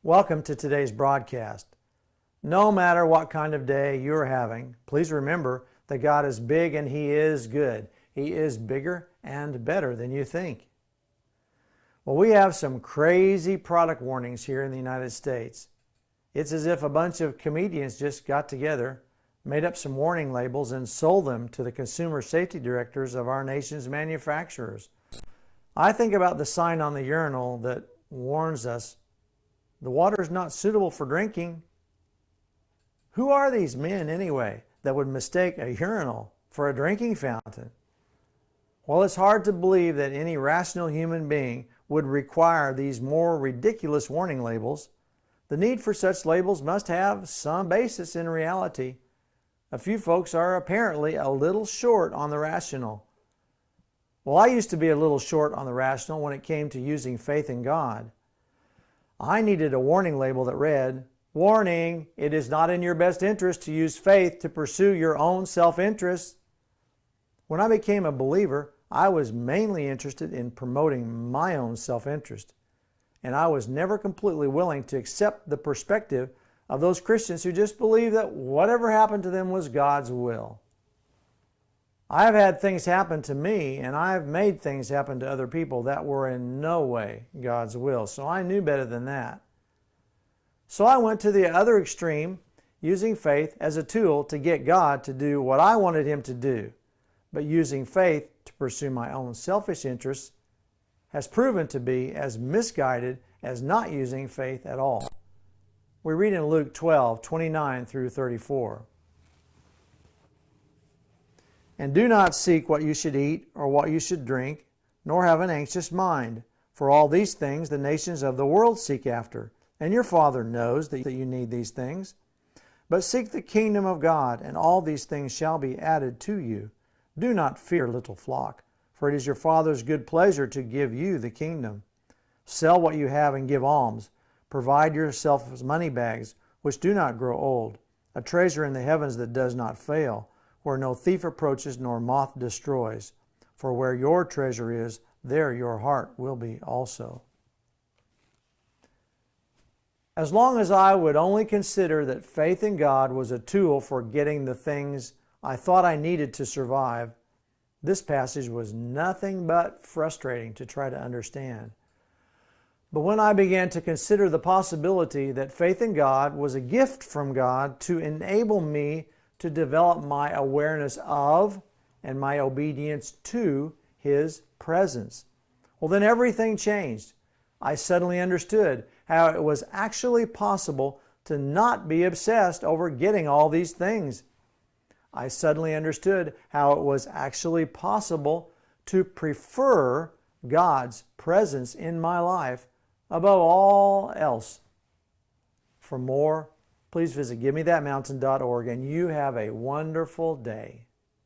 Welcome to today's broadcast. No matter what kind of day you're having, please remember that God is big and He is good. He is bigger and better than you think. Well, we have some crazy product warnings here in the United States. It's as if a bunch of comedians just got together, made up some warning labels, and sold them to the consumer safety directors of our nation's manufacturers. I think about the sign on the urinal that warns us the water is not suitable for drinking. Who are these men anyway that would mistake a urinal for a drinking fountain? Well, it's hard to believe that any rational human being would require these more ridiculous warning labels. The need for such labels must have some basis in reality. A few folks are apparently a little short on the rational. Well, I used to be a little short on the rational when it came to using faith in God. I needed a warning label that read, "Warning, it is not in your best interest to use faith to pursue your own self-interest." When I became a believer, I was mainly interested in promoting my own self-interest, and I was never completely willing to accept the perspective of those Christians who just believed that whatever happened to them was God's will. I've had things happen to me, and I've made things happen to other people that were in no way God's will, so I knew better than that. So I went to the other extreme, using faith as a tool to get God to do what I wanted Him to do. But using faith to pursue my own selfish interests has proven to be as misguided as not using faith at all. We read in Luke 12:29 through 34. "And do not seek what you should eat or what you should drink, nor have an anxious mind. For all these things the nations of the world seek after, and your Father knows that you need these things. But seek the kingdom of God, and all these things shall be added to you. Do not fear, little flock, for it is your Father's good pleasure to give you the kingdom. Sell what you have and give alms. Provide yourselves money bags, which do not grow old, a treasure in the heavens that does not fail, where no thief approaches nor moth destroys. For where your treasure is, there your heart will be also." As long as I would only consider that faith in God was a tool for getting the things I thought I needed to survive, this passage was nothing but frustrating to try to understand. But when I began to consider the possibility that faith in God was a gift from God to enable me to develop my awareness of and my obedience to His presence, well, then everything changed. I suddenly understood how it was actually possible to not be obsessed over getting all these things. I suddenly understood how it was actually possible to prefer God's presence in my life above all else. For more, please visit givethatmountain.org, and you have a wonderful day.